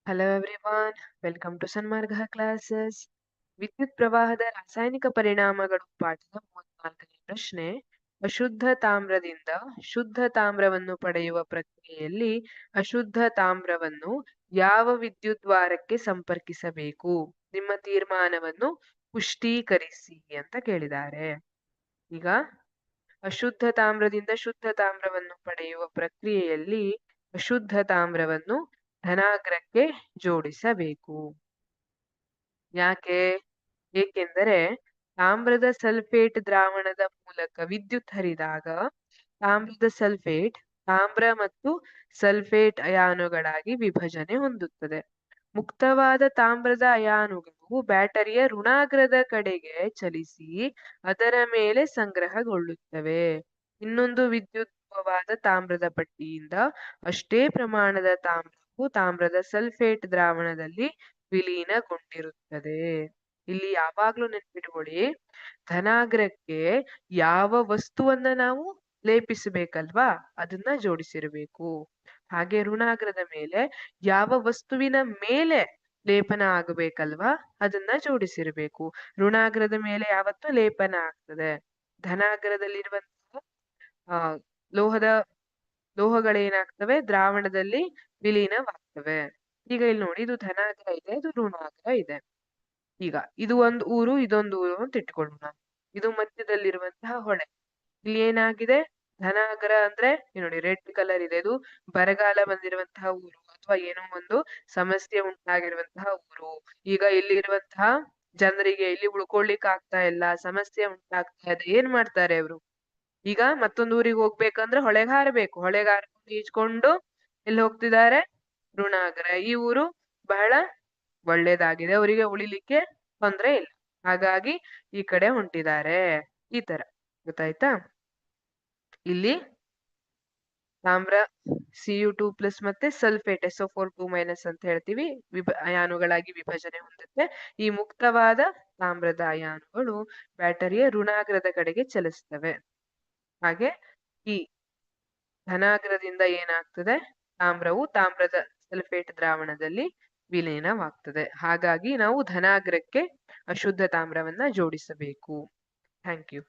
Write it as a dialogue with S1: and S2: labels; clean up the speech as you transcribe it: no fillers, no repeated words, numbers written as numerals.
S1: Hello everyone, welcome to Sanmarga classes. ವಿದ್ಯುತ್ ಪ್ರವಾಹದ ರಾಸಾಯನಿಕ ಪರಿಣಾಮಗಳು ಪಾಠದ 34ನೇ ಪ್ರಶ್ನೆ. ಅಶುದ್ಧ ತಾಮ್ರದಿಂದ ಶುದ್ಧ ತಾಮ್ರವನ್ನು ಪಡೆಯುವ ಪ್ರಕ್ರಿಯೆಯಲ್ಲಿ ಅಶುದ್ಧ ತಾಮ್ರವನ್ನು ಯಾವ ವಿದ್ಯುದ್ವಾರಕ್ಕೆ ಸಂಪರ್ಕಿಸಬೇಕು? ನಿಮ್ಮ ತೀರ್ಮಾನವನ್ನು ಪುಷ್ಟೀಕರಿಸಿ ಅಂತ ಕೇಳಿದ್ದಾರೆ. ಈಗ ಅಶುದ್ಧ ತಾಮ್ರದಿಂದ ಶುದ್ಧ ತಾಮ್ರವನ್ನು ಪಡೆಯುವ ಪ್ರಕ್ರಿಯೆಯಲ್ಲಿ ಅಶುದ್ಧ ತಾಮ್ರವನ್ನು ಧನಾಗ್ರಕ್ಕೆ ಜೋಡಿಸಬೇಕು. ಯಾಕೆ? ಏಕೆಂದರೆ ತಾಮ್ರದ ಸಲ್ಫೇಟ್ ದ್ರಾವಣದ ಮೂಲಕ ವಿದ್ಯುತ್ ಹರಿದಾಗ ತಾಮ್ರದ ಸಲ್ಫೇಟ್ ತಾಮ್ರ ಮತ್ತು ಸಲ್ಫೇಟ್ ಅಯಾನುಗಳಾಗಿ ವಿಭಜನೆ ಹೊಂದುತ್ತದೆ. ಮುಕ್ತವಾದ ತಾಮ್ರದ ಅಯಾನುಗಳು ಬ್ಯಾಟರಿಯ ಋಣಾಗ್ರದ ಕಡೆಗೆ ಚಲಿಸಿ ಅದರ ಮೇಲೆ ಸಂಗ್ರಹಗೊಳ್ಳುತ್ತವೆ. ಇನ್ನೊಂದು ವಿದ್ಯುದ್ವಾದ ತಾಮ್ರದ ಪಟ್ಟಿಯಿಂದ ಅಷ್ಟೇ ಪ್ರಮಾಣದ ತಾಮ್ರವು ತಾಮ್ರದ ಸಲ್ಫೇಟ್ ದ್ರಾವಣದಲ್ಲಿ ವಿಲೀನಗೊಂಡಿರುತ್ತದೆ. ಇಲ್ಲಿ ಯಾವಾಗ್ಲೂ ನೆನ್ಪಿಟ್ಕೊಳ್ಳಿ, ಧನಾಗ್ರಕ್ಕೆ ಯಾವ ವಸ್ತುವನ್ನ ನಾವು ಲೇಪಿಸಬೇಕಲ್ವಾ, ಅದನ್ನ ಜೋಡಿಸಿರಬೇಕು. ಹಾಗೆ ಋಣಾಗ್ರದ ಮೇಲೆ ಯಾವ ವಸ್ತುವಿನ ಮೇಲೆ ಲೇಪನ ಆಗಬೇಕಲ್ವಾ, ಅದನ್ನ ಜೋಡಿಸಿರಬೇಕು. ಋಣಾಗ್ರದ ಮೇಲೆ ಯಾವತ್ತೂ ಲೇಪನ ಆಗ್ತದೆ. ಧನಾಗ್ರದಲ್ಲಿರುವಂತಹ ಲೋಹಗಳೇನಾಗ್ತವೆ, ದ್ರಾವಣದಲ್ಲಿ ವಿಲೀನವಾಗ್ತವೆ. ಈಗ ಇಲ್ಲಿ ನೋಡಿ, ಇದು ಧನಾಗ್ರ ಇದೆ, ಇದು ಋಣಾಗ್ರ ಇದೆ. ಈಗ ಇದು ಒಂದು ಊರು, ಇದೊಂದು ಊರು ಅಂತ ಇಟ್ಕೊಳ್ಳೋಣ. ಇದು ಮಧ್ಯದಲ್ಲಿರುವಂತಹ ಹೊಳೆ. ಇಲ್ಲಿ ಏನಾಗಿದೆ, ಧನಾಗ್ರ ಅಂದ್ರೆ ನೋಡಿ ರೆಡ್ ಕಲರ್ ಇದೆ, ಇದು ಬರಗಾಲ ಬಂದಿರುವಂತಹ ಊರು ಅಥವಾ ಏನೋ ಒಂದು ಸಮಸ್ಯೆ ಉಂಟಾಗಿರುವಂತಹ ಊರು. ಈಗ ಇಲ್ಲಿರುವಂತಹ ಜನರಿಗೆ ಇಲ್ಲಿ ಉಳ್ಕೊಳ್ಲಿಕ್ಕೆ ಆಗ್ತಾ ಇಲ್ಲ, ಸಮಸ್ಯೆ ಉಂಟಾಗ್ತಾ ಇದೆ. ಏನ್ ಮಾಡ್ತಾರೆ ಅವರು? ಈಗ ಮತ್ತೊಂದು ಊರಿಗೆ ಹೋಗ್ಬೇಕಂದ್ರೆ ಹೊಳೆಗೆ ಹಾರಬೇಕು. ಹೊಳೆಗೆ ಹಾರ್ಕೊಂಡು ಈಜ್ಕೊಂಡು ಎಲ್ಲಿ ಹೋಗ್ತಿದ್ದಾರೆ? ಋಣಾಗ್ರ. ಈ ಊರು ಬಹಳ ಒಳ್ಳೇದಾಗಿದೆ, ಅವರಿಗೆ ಉಳಿಲಿಕ್ಕೆ ತೊಂದ್ರೆ ಇಲ್ಲ, ಹಾಗಾಗಿ ಈ ಕಡೆ ಹೊಂಟಿದ್ದಾರೆ. ಈ ತರ ಗೊತ್ತಾಯ್ತಾ? ಇಲ್ಲಿ ತಾಮ್ರ Cu2+ ಮತ್ತೆ ಸಲ್ಫೇಟ್ SO4 2- ಅಂತ ಹೇಳ್ತೀವಿ, ಅಯಾನುಗಳಾಗಿ ವಿಭಜನೆ ಹೊಂದುತ್ತೆ. ಈ ಮುಕ್ತವಾದ ತಾಮ್ರದ ಅಯಾನುಗಳು ಬ್ಯಾಟರಿಯ ಋಣಾಗ್ರದ ಕಡೆಗೆ ಚಲಿಸ್ತವೆ. ಹಾಗೆ ಈ ಧನಾಗ್ರದಿಂದ ಏನಾಗ್ತದೆ, ತಾಮ್ರವು ತಾಮ್ರದ ಸಲ್ಫೇಟ್ ದ್ರಾವಣದಲ್ಲಿ ವಿಲೀನವಾಗ್ತದೆ. ಹಾಗಾಗಿ ನಾವು ಧನಾಗ್ರಕ್ಕೆ ಅಶುದ್ಧ ತಾಮ್ರವನ್ನ ಜೋಡಿಸಬೇಕು. Thank you.